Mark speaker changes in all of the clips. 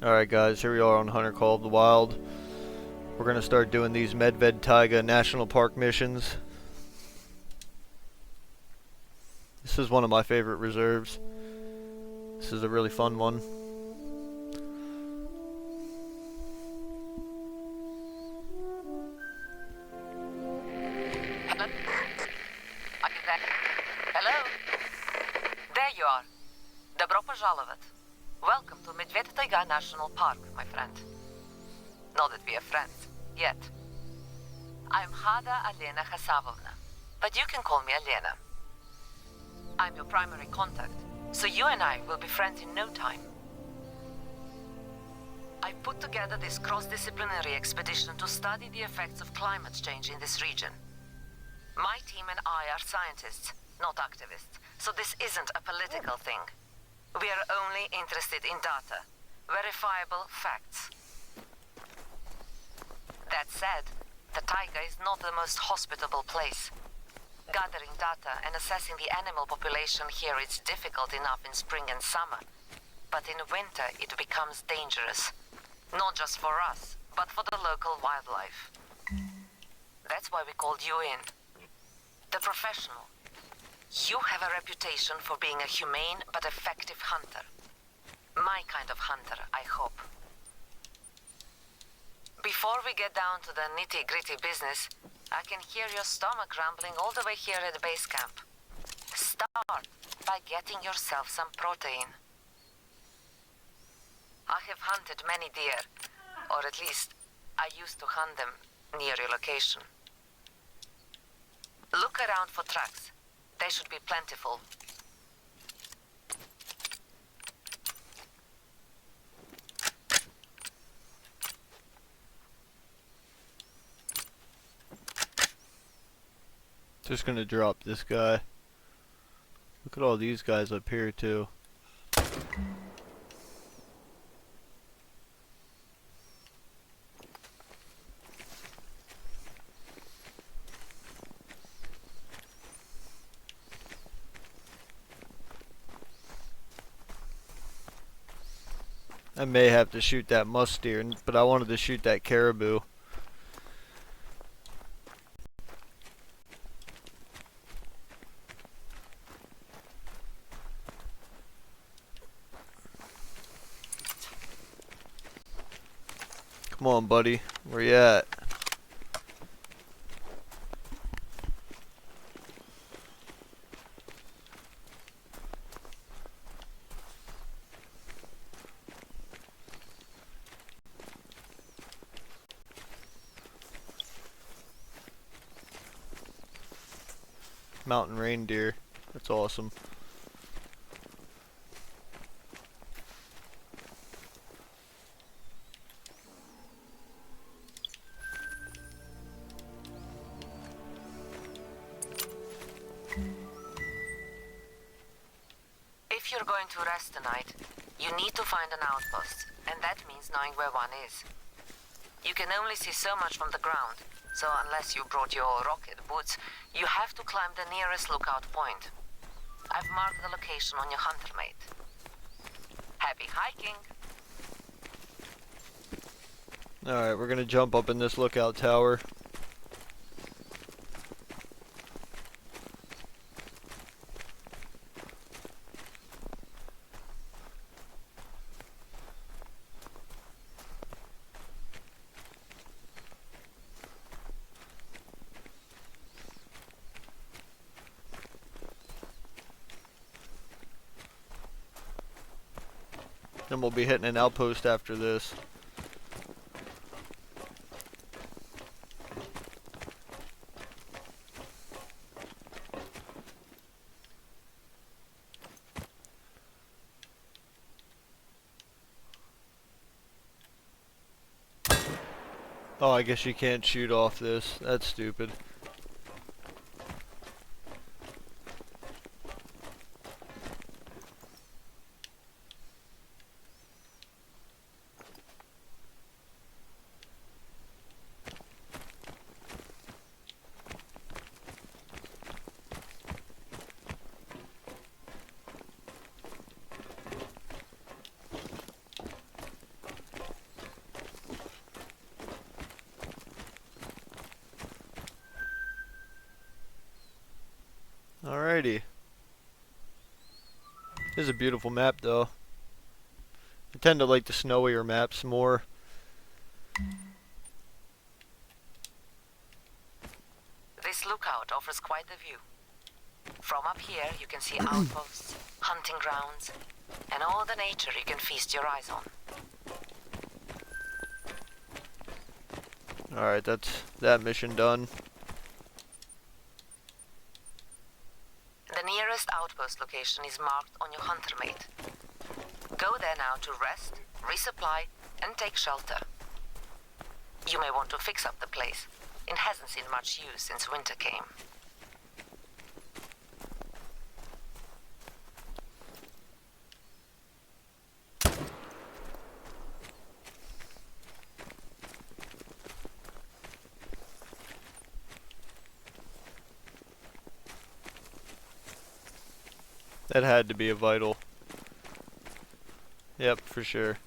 Speaker 1: Alright guys, here we are on Hunter Call of the Wild. We're gonna start doing these Medved Taiga National Park missions. This is one of my favorite reserves. This is a really fun one.
Speaker 2: Hello? There you are. Добро пожаловать. Welcome to Medved Taiga National Park, my friend. Not that we are friends, yet. I'm Hada Alena Khasavovna, but you can call me Alena. I'm your primary contact, so you and I will be friends in no time. I put together this cross-disciplinary expedition to study the effects of climate change in this region. My team and I are scientists, not activists, so this isn't a political thing. We are only interested in data, verifiable facts. That said, the taiga is not the most hospitable place. Gathering data and assessing the animal population here is difficult enough in spring and summer, but in winter it becomes dangerous. Not just for us, but for the local wildlife. That's why we called you in. The professional. You have a reputation for being a humane but effective hunter. My kind of hunter, I hope. Before we get down to the nitty-gritty business, I can hear your stomach rumbling all the way here at the base camp. Start by getting yourself some protein. I have hunted many deer, or at least I used to hunt them near your location. Look around for tracks. They should be plentiful.
Speaker 1: Just gonna drop this guy. Look at all these guys up here too. I may have to shoot that musk deer, but I wanted to shoot that caribou. Come on, buddy. Where you at? Mountain reindeer. That's awesome.
Speaker 2: If you're going to rest tonight, you need to find an outpost, and that means knowing where one is. You can only see so much from the ground, so unless you brought your rocket boots, you have to climb the nearest lookout point. I've marked the location on your hunter mate. Happy hiking!
Speaker 1: Alright, we're gonna jump up in this lookout tower. Then we'll be hitting an outpost after this. Oh, I guess you can't shoot off this. That's stupid. Alrighty. This is a beautiful map though. I tend to like the snowier maps more.
Speaker 2: This lookout offers quite a view. From up here, you can see outposts, hunting grounds, and all the nature you can feast your eyes on.
Speaker 1: Alright, that's that mission done.
Speaker 2: The nearest outpost location is marked on your hunter mate. Go there now to rest, resupply, and take shelter. You may want to fix up the place. It hasn't seen much use since winter came.
Speaker 1: That had to be a vital. Yep, for sure.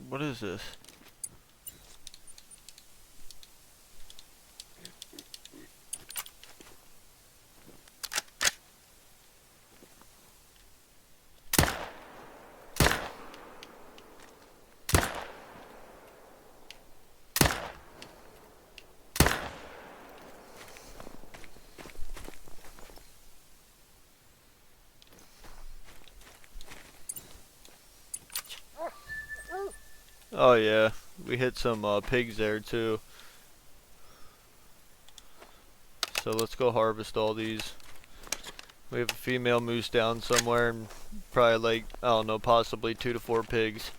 Speaker 1: What is this? Oh yeah, we hit some pigs there too. So let's go harvest all these. We have a female moose down somewhere and probably like, I don't know, possibly 2 to 4 pigs.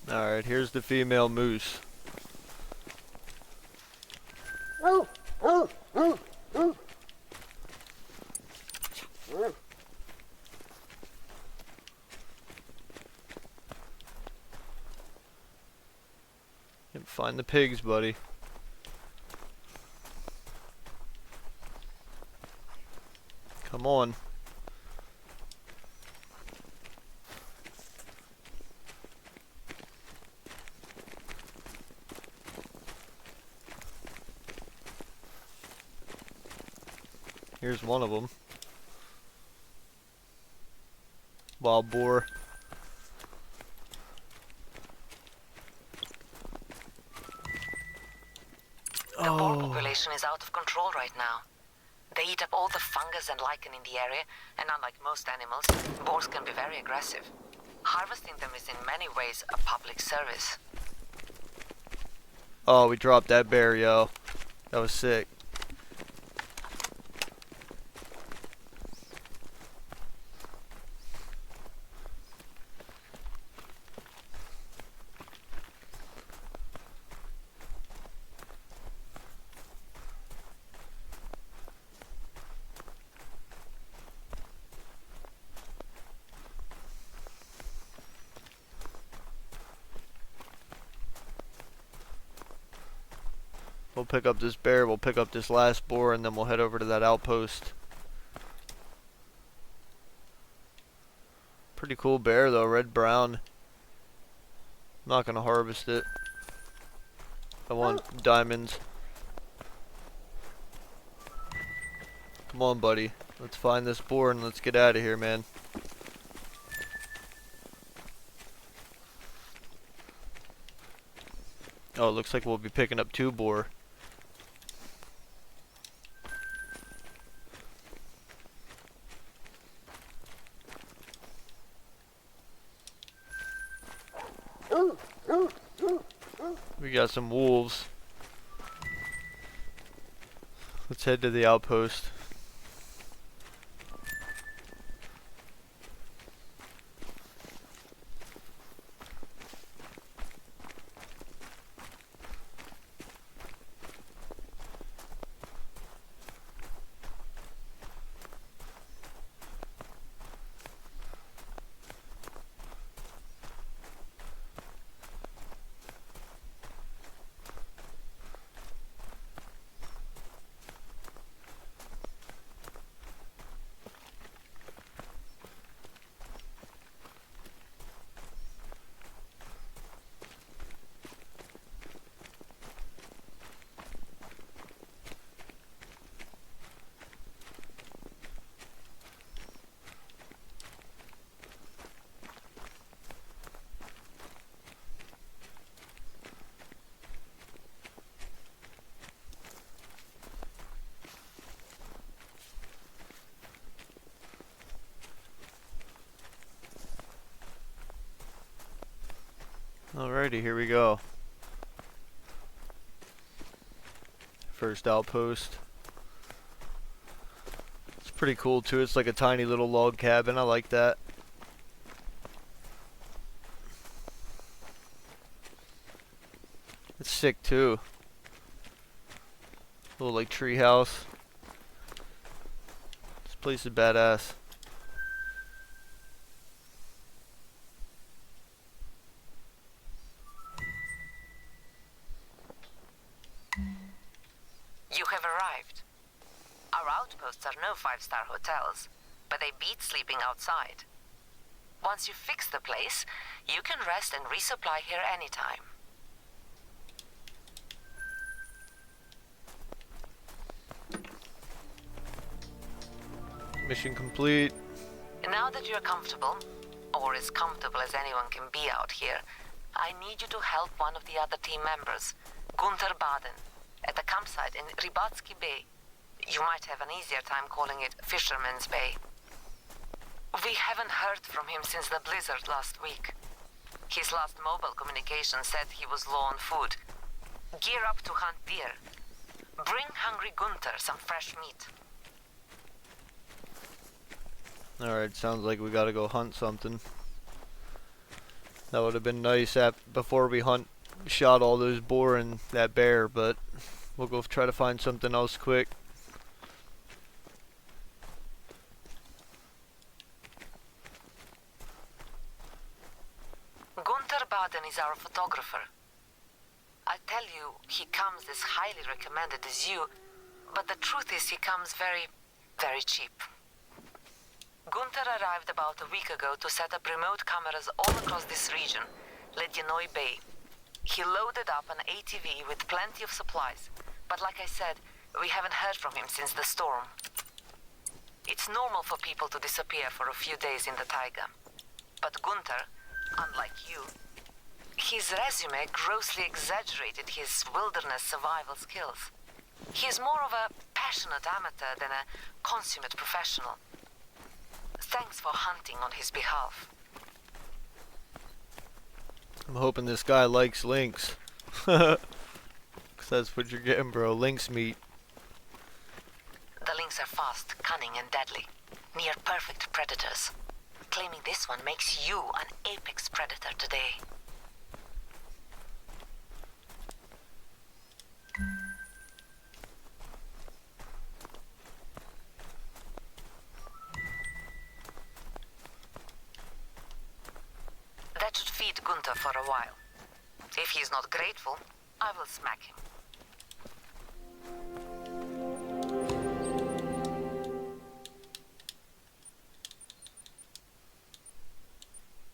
Speaker 1: Alright, here's the female moose. Find the pigs, buddy. Come on. Here's one of them. Wild boar.
Speaker 2: The boar population is out of control right now. They eat up all the fungus and lichen in the area, and unlike most animals, boars can be very aggressive. Harvesting them is in many ways a public service.
Speaker 1: Oh, we dropped that bear, yo. That was sick. We'll pick up this bear, we'll pick up this last boar, and then we'll head over to that outpost. Pretty cool bear though, red-brown. Not gonna harvest it. I want diamonds. Come on, buddy. Let's find this boar and let's get out of here, man. Oh, it looks like we'll be picking up 2 boar. We got some wolves. Let's head to the outpost. Alrighty, here we go. First outpost. It's pretty cool too. It's like a tiny little log cabin. I like that. It's sick too. Little like tree house. This place is badass.
Speaker 2: You have arrived. Our outposts are no five-star hotels, but they beat sleeping outside. Once you fix the place, you can rest and resupply here anytime.
Speaker 1: Mission complete.
Speaker 2: Now that you're comfortable, or as comfortable as anyone can be out here, I need you to help one of the other team members, Gunther Baden, at the campsite in Rybatsky Bay. You might have an easier time calling it Fisherman's Bay. We haven't heard from him since the blizzard last week. His last mobile communication said he was low on food. Gear up to hunt deer. Bring hungry Gunther some fresh meat.
Speaker 1: Alright, sounds like we gotta go hunt something. That would have been nice before we shot all those boar and that bear, but we'll go try to find something else quick.
Speaker 2: Gunther Baden is our photographer. I tell you, he comes as highly recommended as you, but the truth is he comes very, very cheap. Gunther arrived about a week ago to set up remote cameras all across this region, Ledinoy Bay. He loaded up an ATV with plenty of supplies, but like I said, we haven't heard from him since the storm. It's normal for people to disappear for a few days in the taiga. But Gunther, unlike you, his resume grossly exaggerated his wilderness survival skills. He is more of a passionate amateur than a consummate professional. Thanks for hunting on his behalf.
Speaker 1: I'm hoping this guy likes lynx. 'Cause that's what you're getting, bro. Lynx meat.
Speaker 2: The lynx are fast, cunning, and deadly. Near perfect predators. Claiming this one makes you an apex predator today. That should feed Gunther for a while. If he's not grateful, I will smack him.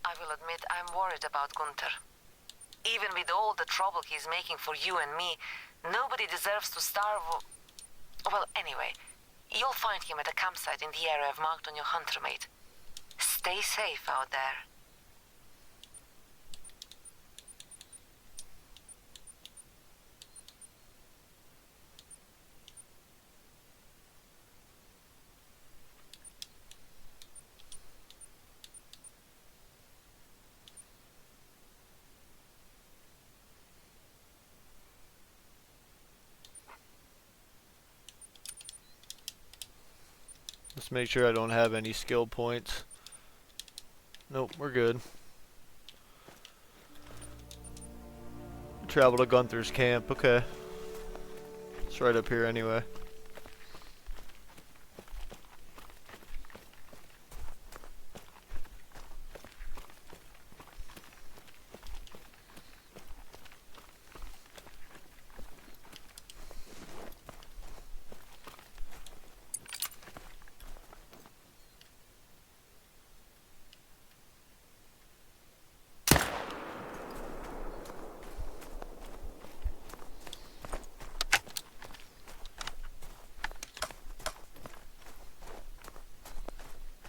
Speaker 2: I will admit I'm worried about Gunther. Even with all the trouble he's making for you and me, nobody deserves to starve or... Well, anyway, you'll find him at a campsite in the area I've marked on your hunter mate. Stay safe out there.
Speaker 1: Let's make sure I don't have any skill points. Nope, we're good. Travel to Gunther's camp, okay. It's right up here anyway.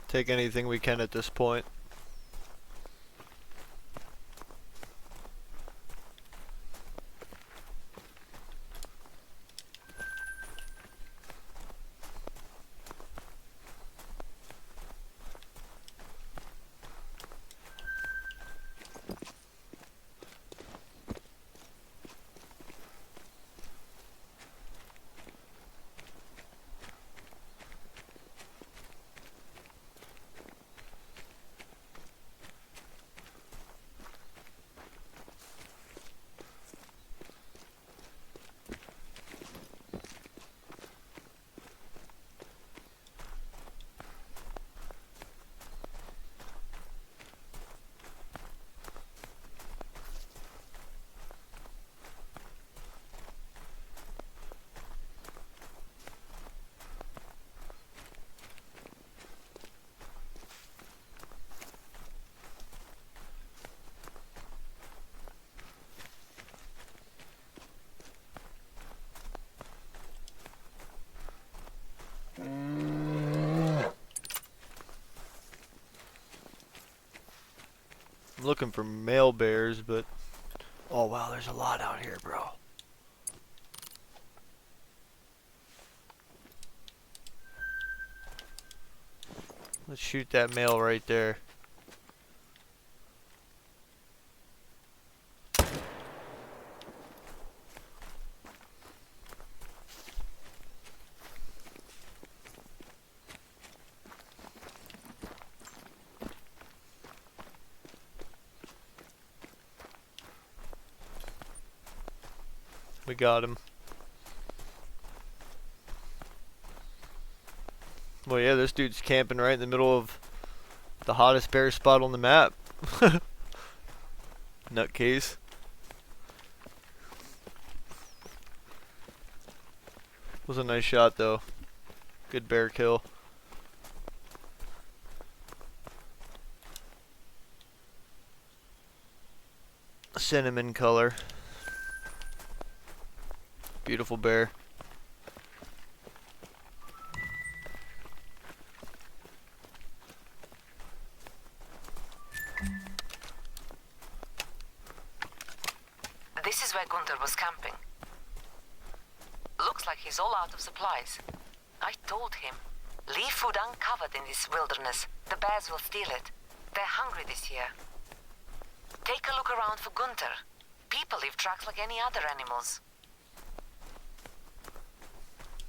Speaker 1: Take anything we can at this point. I'm looking for male bears, but oh wow, there's a lot out here, bro. Let's shoot that male right there. We got him. Well, yeah, this dude's camping right in the middle of the hottest bear spot on the map. Nutcase. Was a nice shot though. Good bear kill. Cinnamon color. Beautiful bear.
Speaker 2: This is where Gunther was camping. Looks like he's all out of supplies. I told him, leave food uncovered in this wilderness. The bears will steal it. They're hungry this year. Take a look around for Gunther. People leave tracks like any other animals.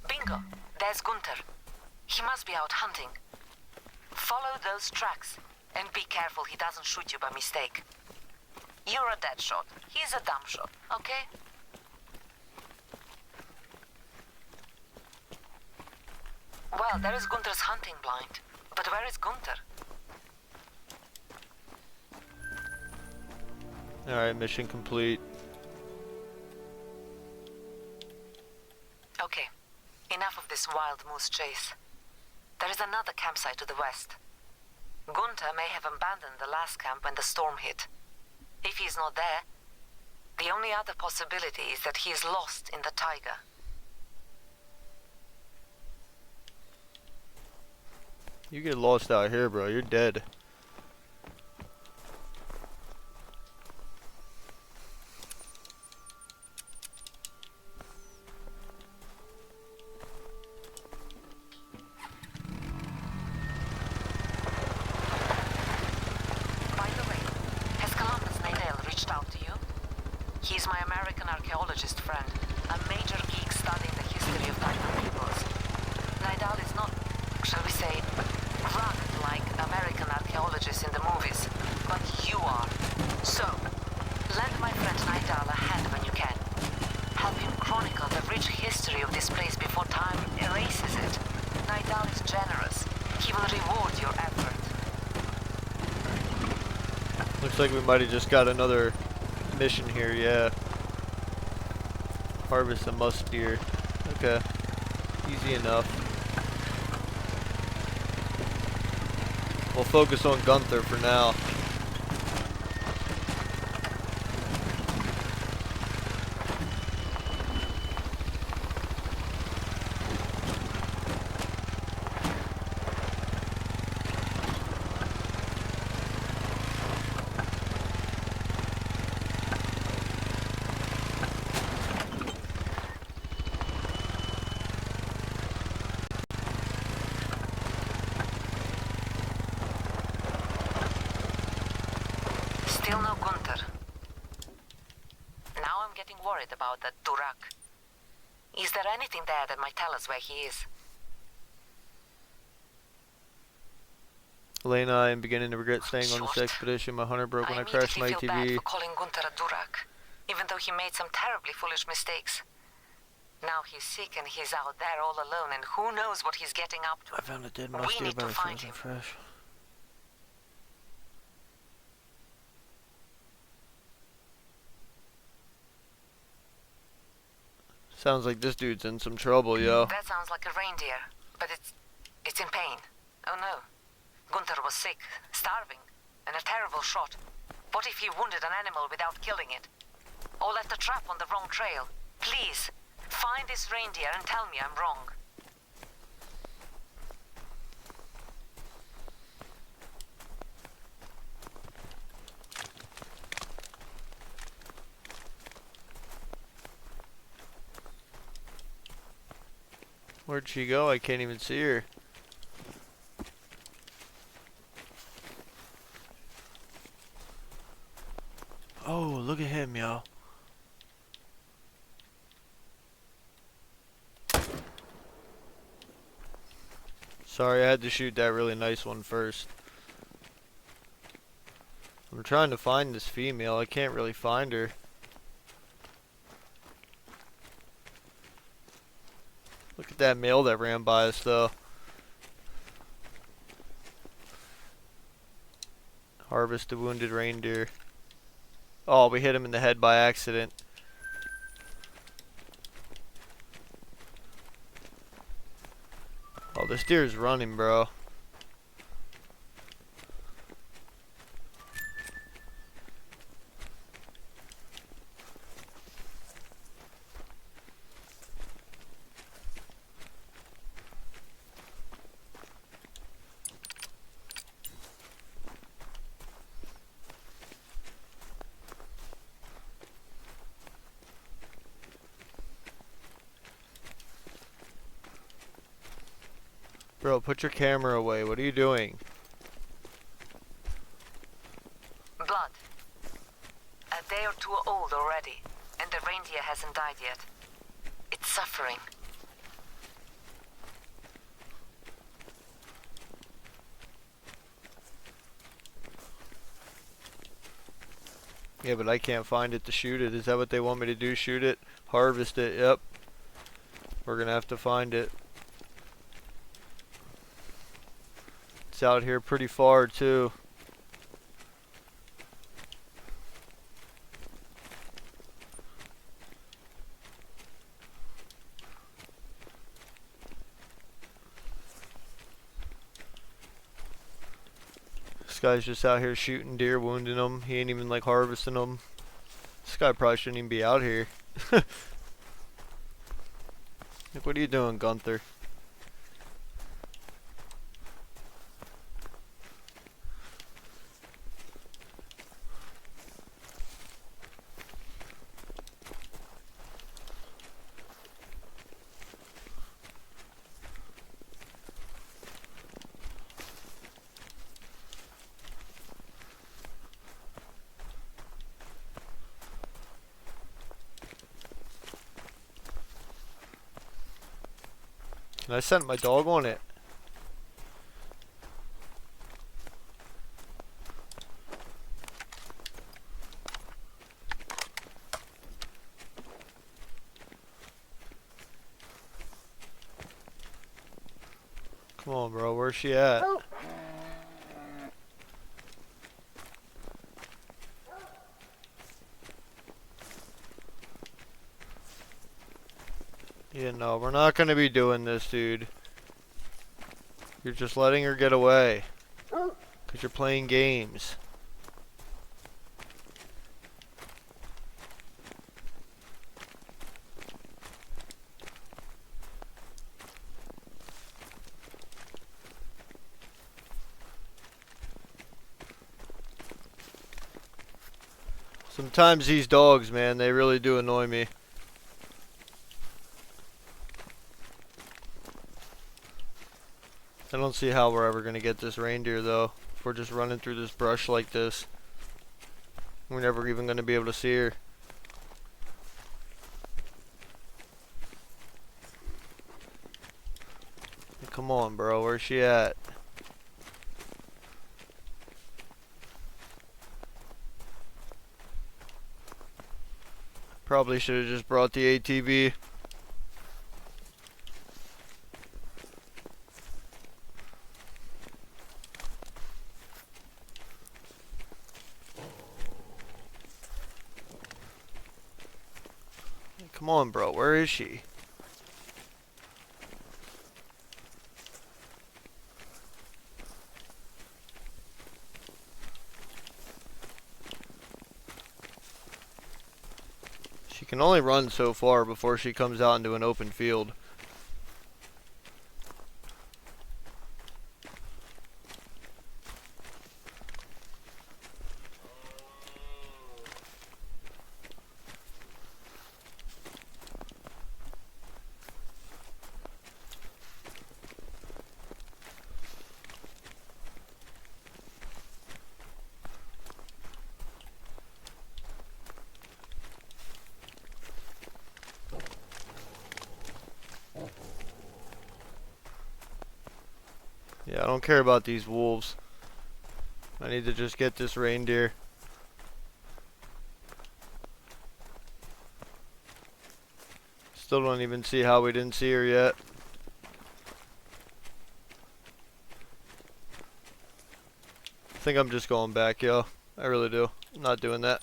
Speaker 2: Bingo! There's Gunther. He must be out hunting. Follow those tracks, and be careful he doesn't shoot you by mistake. You're a dead shot. He's a dumb shot, okay? Well, there is Gunther's hunting blind. But where is Gunther?
Speaker 1: Alright, mission complete.
Speaker 2: Okay. Enough of this wild moose chase. There is another campsite to the west. Gunther may have abandoned the last camp when the storm hit. If he is not there, the only other possibility is that he is lost in the taiga.
Speaker 1: You get lost out here, bro. You're dead.
Speaker 2: By the way, has Columbus Nadell reached out to you? He's my American archaeologist friend, a major geek studying the history of Titan peoples. Nadell is not, shall we say, rich history of this place before time erases it. Nidal is generous. He will reward your effort.
Speaker 1: Looks like we might have just got another mission here, yeah. Harvest a musk deer. Okay. Easy enough. We'll focus on Gunther for now.
Speaker 2: Still no Gunther. Now I'm getting worried about that Durak. Is there anything there that might tell us where he is?
Speaker 1: Elena, I am beginning to regret staying on this expedition. My hunter broke when I crashed my
Speaker 2: immediately feel bad
Speaker 1: ATV.
Speaker 2: for calling Gunther a Durak, even though he made some terribly foolish mistakes. Now he's sick and he's out there all alone, and who knows what he's getting up to.
Speaker 1: I found a dead musk deer,
Speaker 2: need to
Speaker 1: but
Speaker 2: find
Speaker 1: it
Speaker 2: him.
Speaker 1: wasn't fresh. Sounds like this dude's in some trouble, yo.
Speaker 2: That sounds like a reindeer, but it's in pain. Oh no. Gunther was sick, starving, and a terrible shot. What if he wounded an animal without killing it? Or left a trap on the wrong trail? Please, find this reindeer and tell me I'm wrong.
Speaker 1: Where'd she go? I can't even see her. Oh, look at him, yo. Sorry, I had to shoot that really nice one first. I'm trying to find this female. I can't really find her. Look at that male that ran by us, though. Harvest a wounded reindeer. Oh, we hit him in the head by accident. Oh, this deer's running, bro. Bro, put your camera away. What are you doing?
Speaker 2: Blood. A day or two old already, and the reindeer hasn't died yet. It's suffering.
Speaker 1: Yeah, but I can't find it to shoot it. Is that what they want me to do? Shoot it? Harvest it? Yep. We're gonna have to find it. It's out here pretty far, too. This guy's just out here shooting deer, wounding them. He ain't even like harvesting them. This guy probably shouldn't even be out here. Like, what are you doing, Gunther? And I sent my dog on it. Come on, bro. Where's she at? Yeah, no, we're not gonna be doing this, dude. You're just letting her get away. Because you're playing games. Sometimes these dogs, man, they really do annoy me. I don't see how we're ever gonna get this reindeer, though. If we're just running through this brush like this. We're never even gonna be able to see her. Come on, bro. Where's she at? Probably should have just brought the ATV. Come on, bro. Where is she? She can only run so far before she comes out into an open field. Yeah, I don't care about these wolves. I need to just get this reindeer. Still don't even see how we didn't see her yet. I think I'm just going back, yo. I really do. I'm not doing that.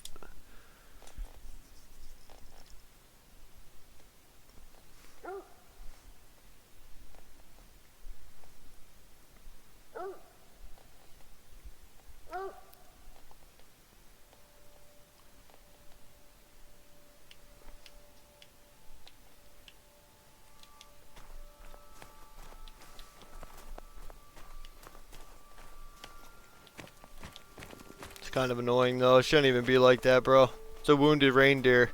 Speaker 1: It's kind of annoying though. It shouldn't even be like that, bro. It's a wounded reindeer.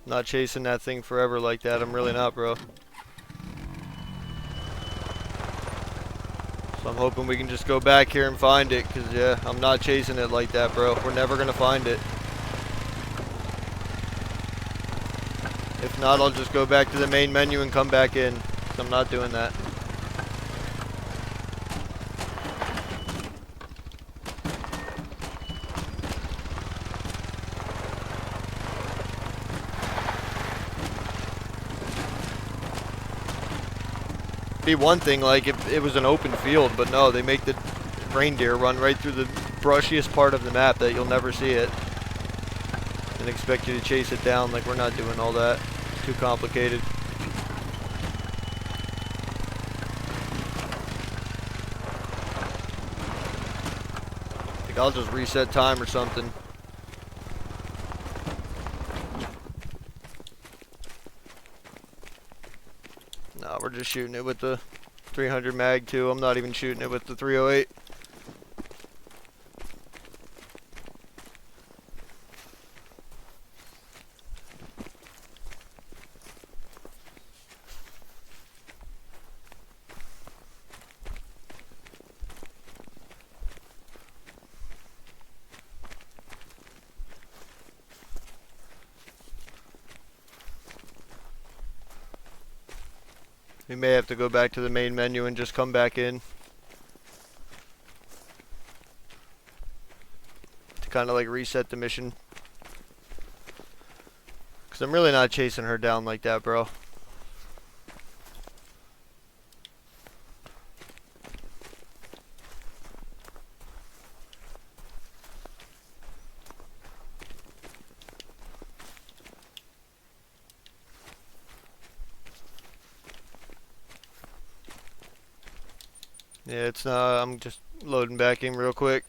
Speaker 1: Not chasing that thing forever like that. I'm really not, bro. So I'm hoping we can just go back here and find it. Because, yeah, I'm not chasing it like that, bro. We're never going to find it. If not, I'll just go back to the main menu and come back in. 'Cause I'm not doing that. Be one thing like if it was an open field, but no, they make the reindeer run right through the brushiest part of the map that you'll never see it and expect you to chase it down. Like, we're not doing all that. It's too complicated. I think I'll just reset time or something. No, we're just shooting it with the 300 mag too. I'm not even shooting it with the 308. We may have to go back to the main menu and just come back in. To kind of like reset the mission. Because Because I'm really not chasing her down like that, bro. Yeah, it's not. I'm just loading back in real quick.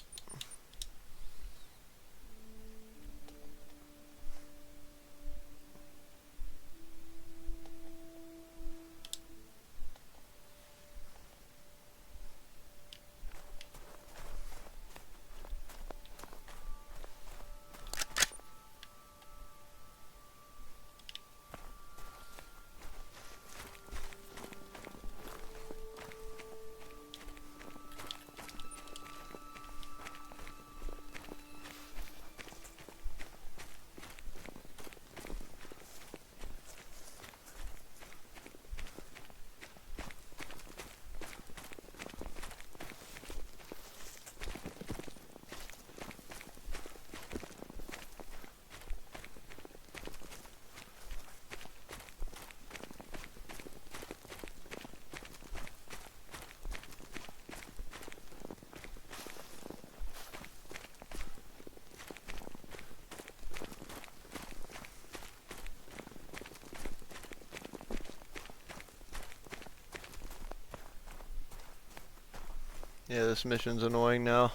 Speaker 1: Yeah, this mission's annoying now.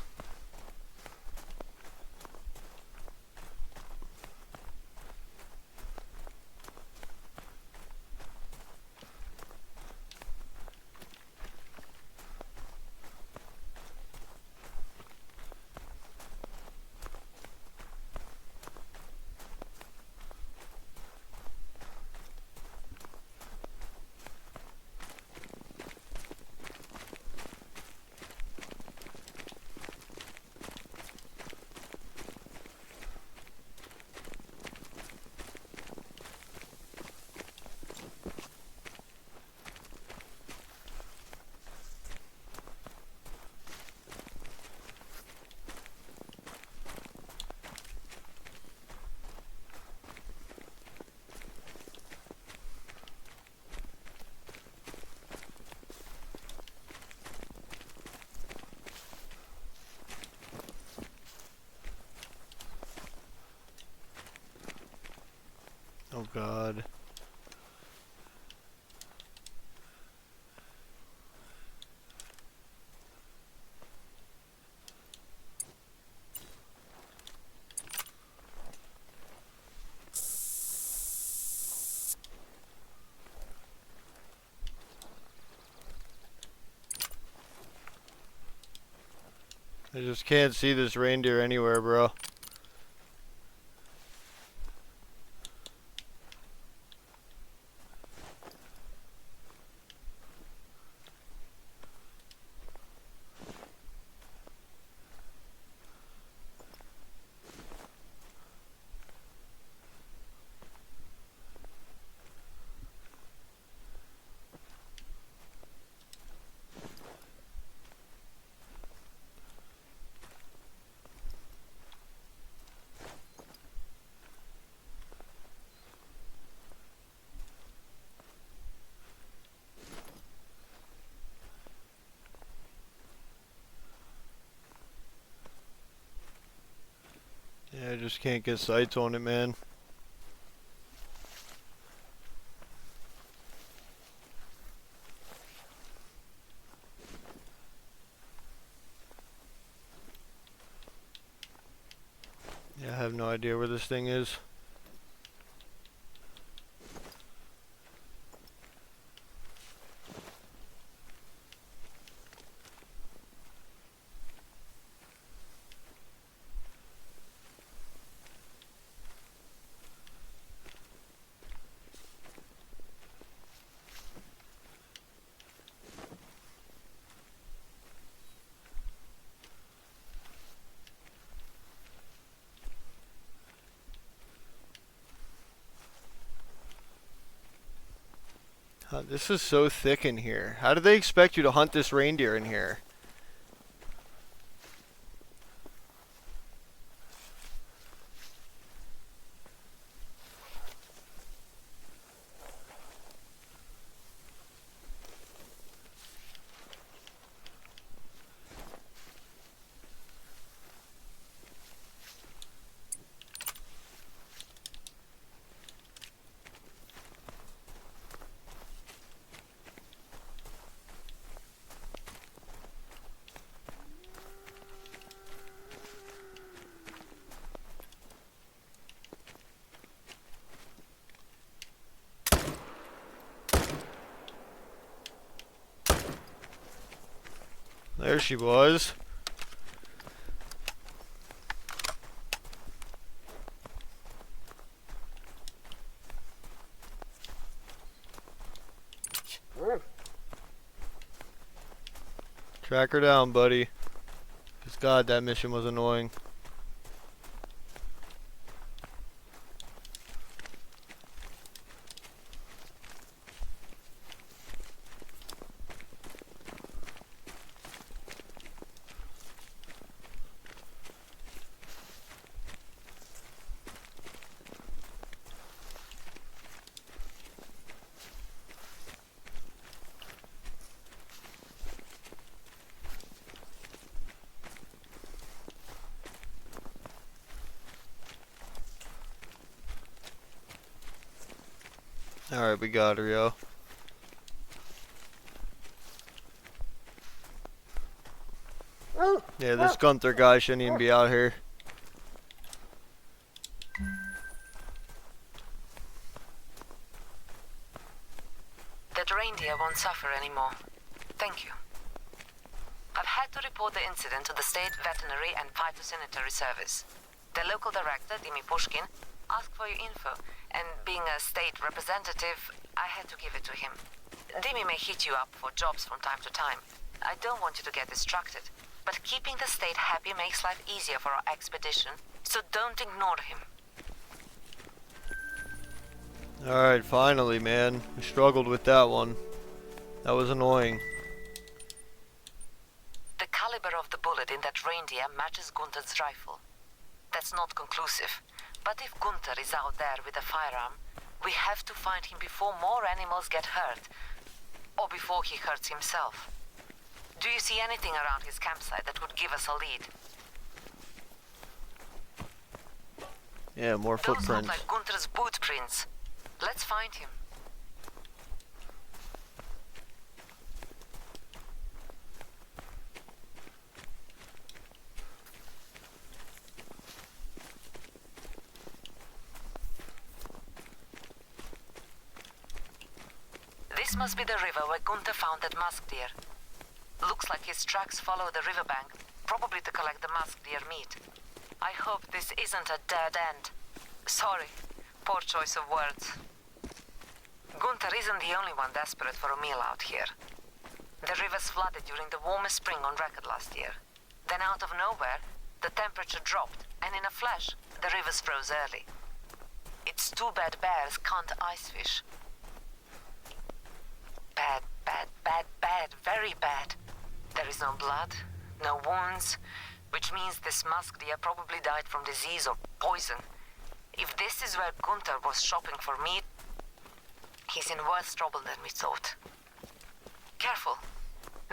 Speaker 1: Oh god. I just can't see this reindeer anywhere, bro. Yeah, I just can't get sights on it, man. Yeah, I have no idea where this thing is. This is so thick in here. How do they expect you to hunt this reindeer in here? There she was. Track her down, buddy. 'Cause God, that mission was annoying. Alright, we got her, yo. Yeah, this Gunther guy shouldn't even be out here.
Speaker 2: That reindeer won't suffer anymore. Thank you. I've had to report the incident to the State Veterinary and Phytosanitary Service. The local director, Dimi Pushkin, asked for your info, and being a state representative, I had to give it to him. Dimi may hit you up for jobs from time to time. I don't want you to get distracted, but keeping the state happy makes life easier for our expedition, so don't ignore him.
Speaker 1: Alright, finally, man. We struggled with that one. That was annoying.
Speaker 2: The caliber of the bullet in that reindeer matches Gunther's rifle. That's not conclusive, but if Gunther is out there with a firearm, we have to find him before more animals get hurt, or before he hurts himself. Do you see anything around his campsite that would give us a lead?
Speaker 1: Yeah, more
Speaker 2: Those look
Speaker 1: footprints.
Speaker 2: like Gunther's boot prints. Let's find him. This must be the river where Gunther found that musk deer. Looks like his tracks follow the riverbank, probably to collect the musk deer meat. I hope this isn't a dead end. Sorry, poor choice of words. Gunther isn't the only one desperate for a meal out here. The rivers flooded during the warmest spring on record last year. Then out of nowhere, the temperature dropped, and in a flash, the rivers froze early. It's too bad bears can't ice fish. Bad, bad, bad, bad, very bad. There is no blood, no wounds, which means this musk deer probably died from disease or poison. If this is where Gunther was shopping for meat, he's in worse trouble than we thought. Careful.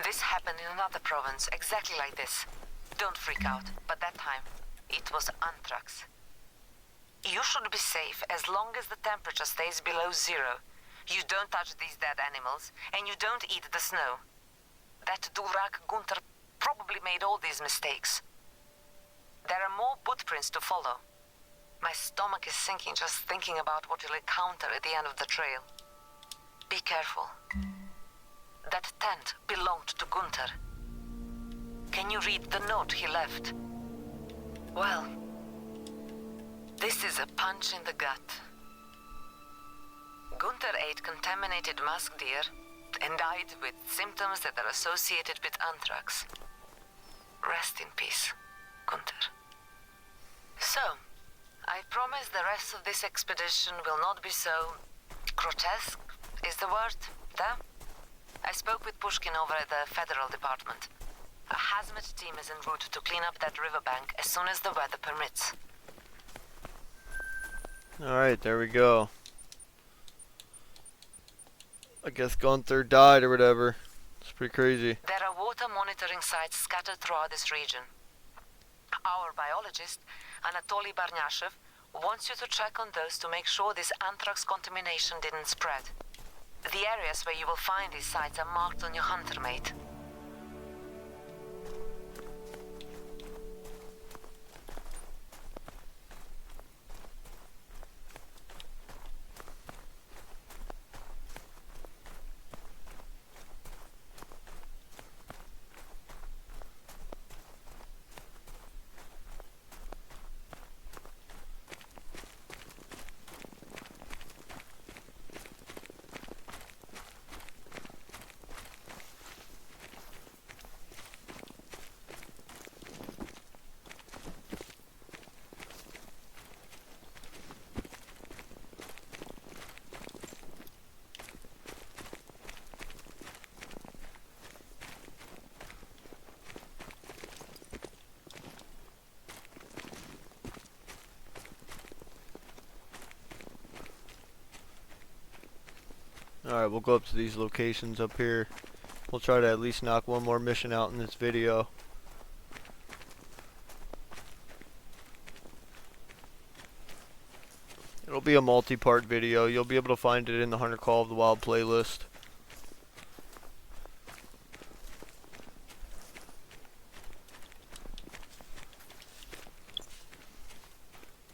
Speaker 2: This happened in another province, exactly like this. Don't freak out, but that time, it was anthrax. You should be safe as long as the temperature stays below zero. You don't touch these dead animals, and you don't eat the snow. That Durak Gunther probably made all these mistakes. There are more footprints to follow. My stomach is sinking just thinking about what you'll encounter at the end of the trail. Be careful. That tent belonged to Gunther. Can you read the note he left? Well, this is a punch in the gut. Gunther ate contaminated musk deer and died with symptoms that are associated with anthrax. Rest in peace, Gunther. So, I promise the rest of this expedition will not be so grotesque, is the word, there? I spoke with Pushkin over at the Federal Department. A hazmat team is en route to clean up that riverbank as soon as the weather permits.
Speaker 1: Alright, there we go. I guess Gunther died or whatever. It's pretty crazy.
Speaker 2: There are water monitoring sites scattered throughout this region. Our biologist, Anatoly Barnyashev, wants you to check on those to make sure this anthrax contamination didn't spread. The areas where you will find these sites are marked on your hunter mate.
Speaker 1: Alright, we'll go up to these locations up here. We'll try to at least knock one more mission out in this video. It'll be a multi-part video. You'll be able to find it in the Hunter Call of the Wild playlist.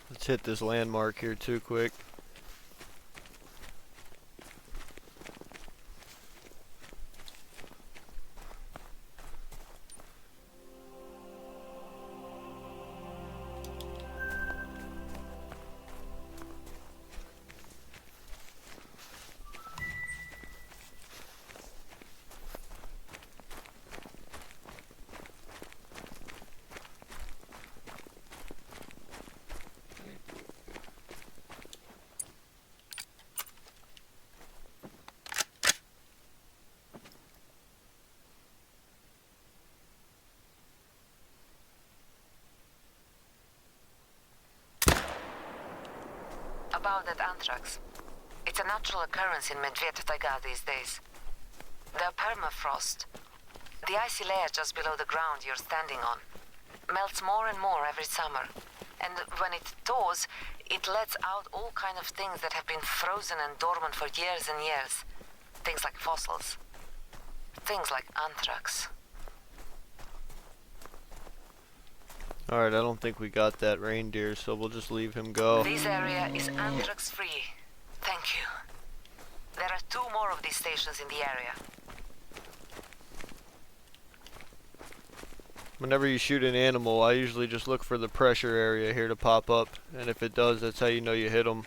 Speaker 1: Let's hit this landmark here too quick.
Speaker 2: About that anthrax. It's a natural occurrence in Medved Taiga these days. The permafrost, the icy layer just below the ground you're standing on, melts more and more every summer. And when it thaws, it lets out all kind of things that have been frozen and dormant for years and years. Things like fossils. Things like anthrax.
Speaker 1: Alright, I don't think we got that reindeer, so we'll just leave him go.
Speaker 2: This area is anthrax-free. Thank you. There are 2 more of these stations in the area.
Speaker 1: Whenever you shoot an animal, I usually just look for the pressure area here to pop up, and if it does, that's how you know you hit them.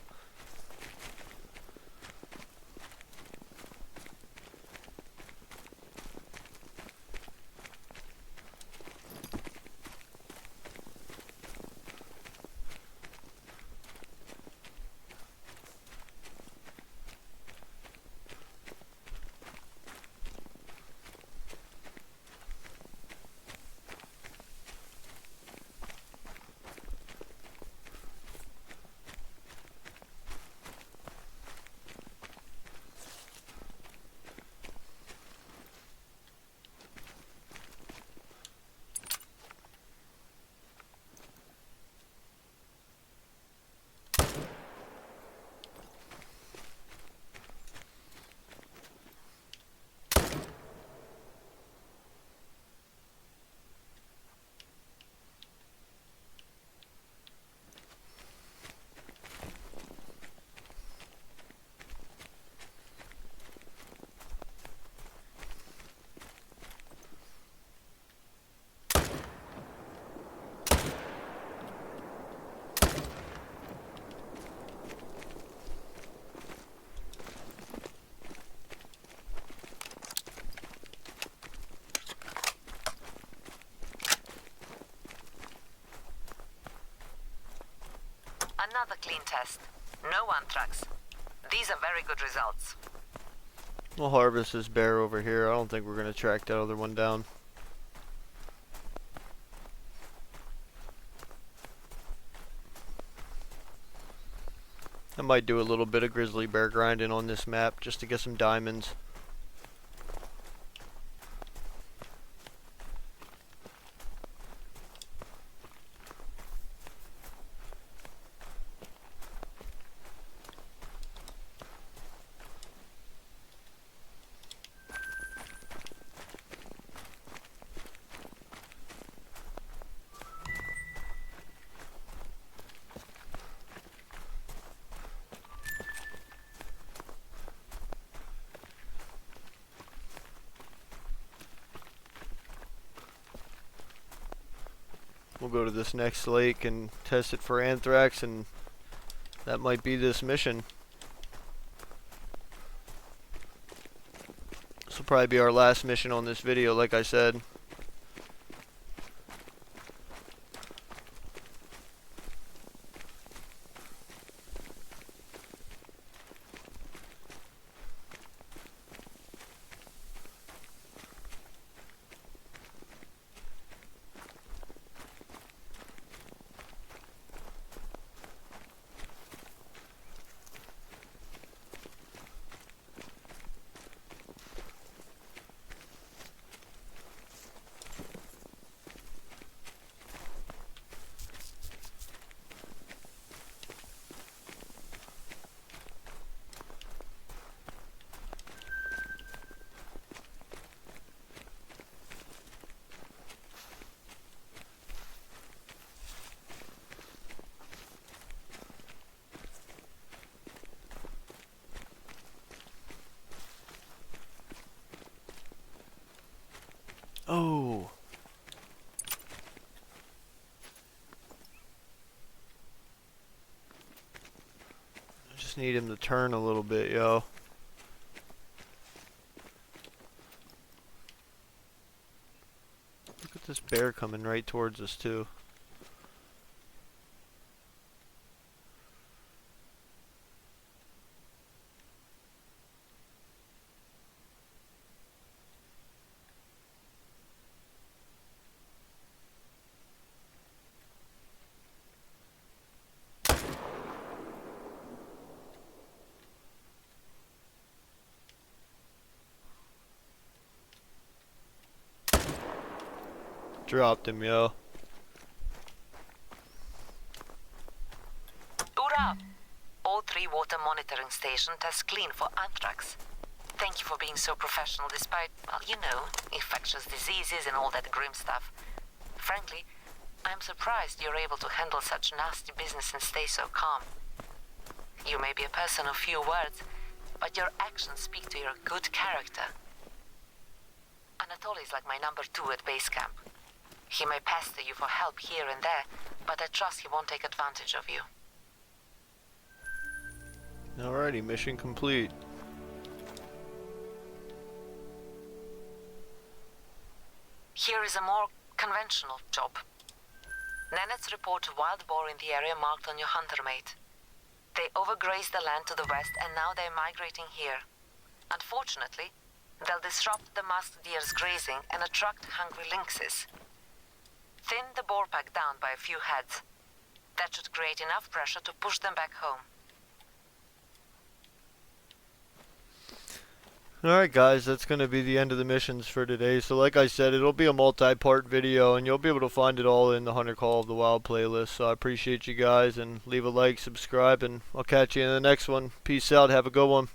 Speaker 2: Another clean test. No anthrax. These are very good results.
Speaker 1: We'll harvest this bear over here. I don't think we're going to track that other one down. I might do a little bit of grizzly bear grinding on this map just to get some diamonds. We'll go to this next lake and test it for anthrax, and that might be this mission. This will probably be our last mission on this video, like I said. Just need him to turn a little bit, yo. Look at this bear coming right towards us, too. Dropped him, yo.
Speaker 2: Hoorah! O3 water monitoring station tests clean for anthrax. Thank you for being so professional despite, well, you know, infectious diseases and all that grim stuff. Frankly, I'm surprised you're able to handle such nasty business and stay so calm. You may be a person of few words, but your actions speak to your good character. Anatoly is like my number 2 at base camp. He may pester you for help here and there, but I trust he won't take advantage of you.
Speaker 1: Alrighty, mission complete.
Speaker 2: Here is a more conventional job. Nenets report wild boar in the area marked on your hunter mate. They overgrazed the land to the west and now they're migrating here. Unfortunately, they'll disrupt the masked deer's grazing and attract hungry lynxes. Thin the boar pack down by a few heads. That should create enough pressure to push them back home.
Speaker 1: Alright guys, that's going to be the end of the missions for today. So like I said, it'll be a multi-part video and you'll be able to find it all in the Hunter Call of the Wild playlist. So I appreciate you guys, and leave a like, subscribe, and I'll catch you in the next one. Peace out, have a good one.